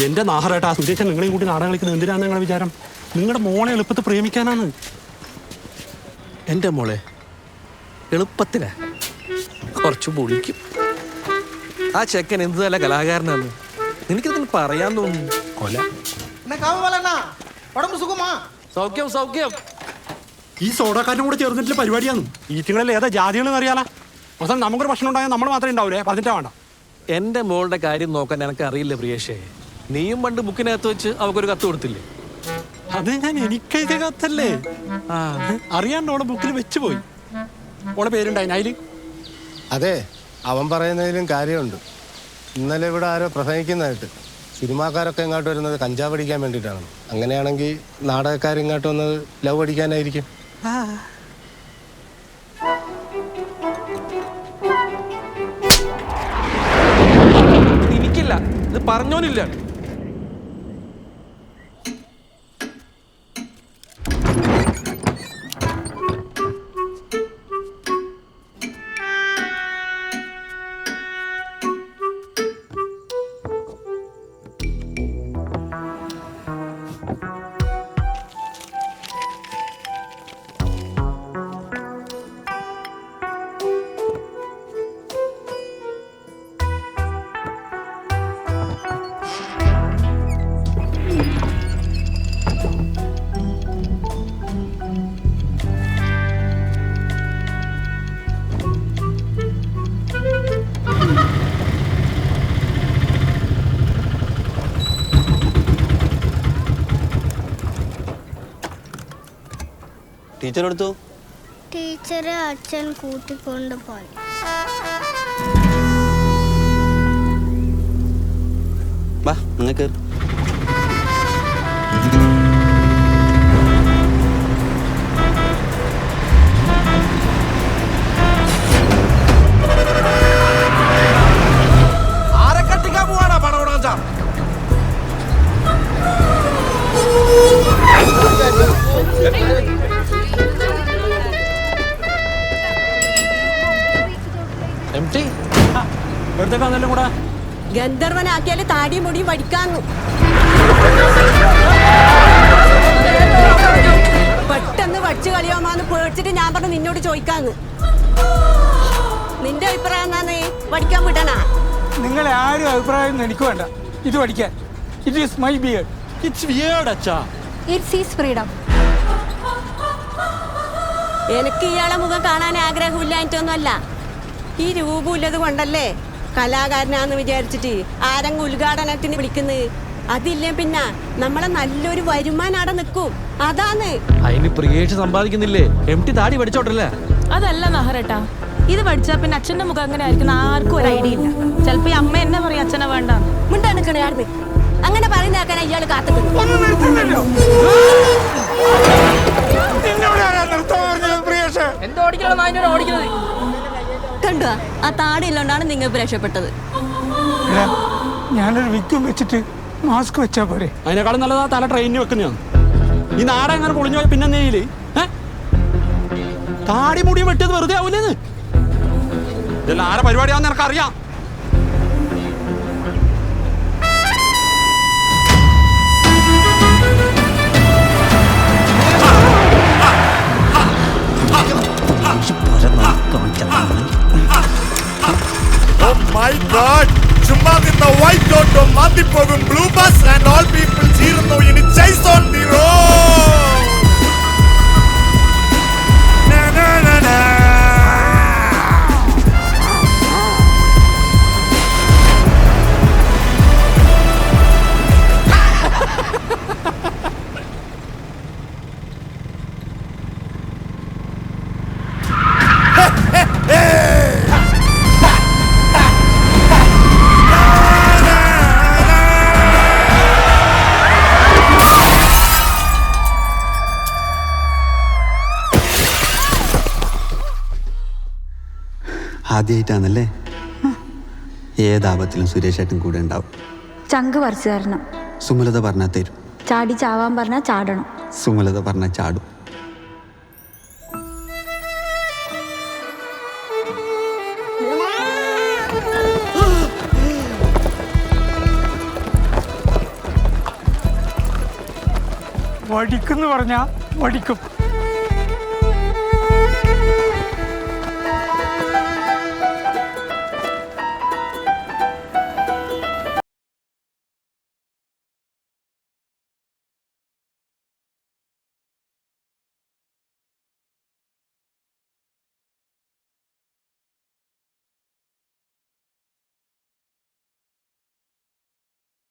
എന്റെ നാഹറേട്ടാ സുരേഷൻ നിങ്ങളെയും കൂട്ടി നാടകം കളിക്കുന്നത് എന്തിനാണ് നിങ്ങളുടെ വിചാരം? നിങ്ങളുടെ മോളെ എളുപ്പത്തിൽ പ്രേമിക്കാനാണ്. എൻ്റെ മോളെ എളുപ്പത്തിലാ കുറച്ച് പൊളിക്കും. ആ ചെക്കൻ എന്ത് നല്ല കലാകാരനാണ്. നിനക്കിതിന് പറയാൻ തോന്നുന്നു. കൊല സൗഖ്യം സൗഖ്യം. ഈ സോഡക്കാരനും കൂടെ ചേർന്നിട്ടുള്ള പരിപാടിയാണ്. ഈറ്റുകളിൽ ഏതാ ജാതികളെന്ന് അറിയാലാ. അവസാനം നമുക്കൊരു പ്രശ്നം ഉണ്ടായാൽ നമ്മൾ മാത്രമേ ഉണ്ടാവൂലേ, പറഞ്ഞിട്ടാ വേണ്ട. എൻ്റെ മോളുടെ കാര്യം നോക്കാൻ എനിക്ക് അറിയില്ല പ്രിയേഷേ. നീയും പണ്ട് ബുക്കിനകത്ത് വെച്ച് അവക്കൊരു കത്ത് കൊടുത്തില്ലേ? അത് ഞാൻ എനിക്കൊക്കെ കത്തല്ലേ അറിയാണ്ട് ഓളെ ബുക്കിൽ വെച്ച് പോയി. ഓളെ പേരുണ്ടായി അതില്. അതെ, അവൻ പറയുന്നതിലും കാര്യമുണ്ട്. ഇന്നലെ ഇവിടെ ആരോ പ്രസംഗിക്കുന്നതായിട്ട് സിനിമാക്കാരൊക്കെ ഇങ്ങോട്ട് വരുന്നത് കഞ്ചാവ് അടിക്കാൻ വേണ്ടിയിട്ടാണ്. അങ്ങനെയാണെങ്കിൽ നാടകക്കാർ ഇങ്ങോട്ട് വന്നത് ലവ് അടിക്കാനായിരിക്കും. എനിക്കില്ല, ഇത് പറഞ്ഞോനില്ല. ടീച്ചർ എടുത്തു. ടീച്ചറെ അച്ഛൻ കൂട്ടിക്കൊണ്ട് പോയി. വാ നിങ്ങൾക്ക് ആരെ കട്ടിക്കാൻ പോവാണോ പണം ഉടച്ചാ? ഗന്ധർവനാക്കിയാല് താടിയും മുടിയും വടിക്കാന്നു. പെട്ടെന്ന് വടിച്ചു കളിയാമാന്ന് പേടിച്ചിട്ട് ഞാൻ പറഞ്ഞു നിന്നോട് ചോദിക്കാന്ന്. നിന്റെ അഭിപ്രായം എന്നാന്ന്? വടിക്കാൻ വിടണ? നിങ്ങളെ ആരും അഭിപ്രായം എനിക്ക് വേണ്ട. ഇത് പഠിക്കാൻ it is my beard. It's weird അച്ഛാ. It's his freedom. എനിക്ക് ഇയാളെ മുഖം കാണാൻ ആഗ്രഹമില്ലായിട്ടൊന്നുമല്ല. ഈ രൂപമില്ലത് കൊണ്ടല്ലേ കലാകാരനാന്ന് വിചാരിച്ചിട്ട് ആരെങ്കിലും ഉദ്ഘാടനത്തിന് വിളിക്കുന്നത്. അതില്ലേ പിന്നെ നമ്മളെ നല്ലൊരു വരുമാനം അവിടെ നിൽക്കും. അതാന്ന്. അതിന് പ്രിയേഷ് സമ്പാദിക്കുന്നില്ലേ? എംടി താടി പഠിച്ചോട്ടല്ലേ? അതല്ല നഹറേട്ടാ, ഇത് പഠിച്ചാ പിന്നെ അച്ഛന്റെ മുഖം അങ്ങനെ ആയിരിക്കും ആർക്കും ഒരു ഐഡിയ ഇല്ല. ചിലപ്പോ ഈ അമ്മ എന്നെ പറയും അച്ഛനെ വേണ്ട. മിണ്ടാണിക്കണേ ആർമി. അങ്ങനെ പറയുന്നേക്കാനാ ഇയാള് കാത്തുക്കുന്നു. കണ്ടോ, ആ താടിയില്ലോണ്ടാണ് നിങ്ങൾക്ക് രക്ഷപ്പെട്ടത്. ഞാനൊരു വിക്കും വെച്ചിട്ട് മാസ്ക് വെച്ചാ പോരെ? അതിനേക്കാളും നല്ലതാ തല ട്രെയിനിന് വെക്കുന്നതാണ്. ഈ നാടൻ എങ്ങനെ പൊളിഞ്ഞു പോയ പിന്നെ നെയ്യില് താടി മുടി വെട്ടിയത് വെറുതെ ആവൂലേന്ന്. ഇതെല്ലാം ആരെ പരിപാടിയാന്ന് എനിക്കറിയാം. Oh my God! ചുമ്മാ നിന്ന white dot മാറ്റിപ്പോകും blue bus and all people ചീറുന്നു ഇനി chase on the road. Na na na na. ആദ്യമായിട്ടാണല്ലേ? ഏതാപത്തിലും Suresh ഏട്ടൻ കൂടെ ഉണ്ടാവും. ചങ്ക് പറിച്ചു തരണം. സുമലത പറഞ്ഞാൽ തരും. ചാടി ചാവാൻ പറഞ്ഞാൽ ചാടണം. സുമലത പറഞ്ഞാൽ ചാടും. വടിക്കുന്ന് പറഞ്ഞാൽ വടിക്കും.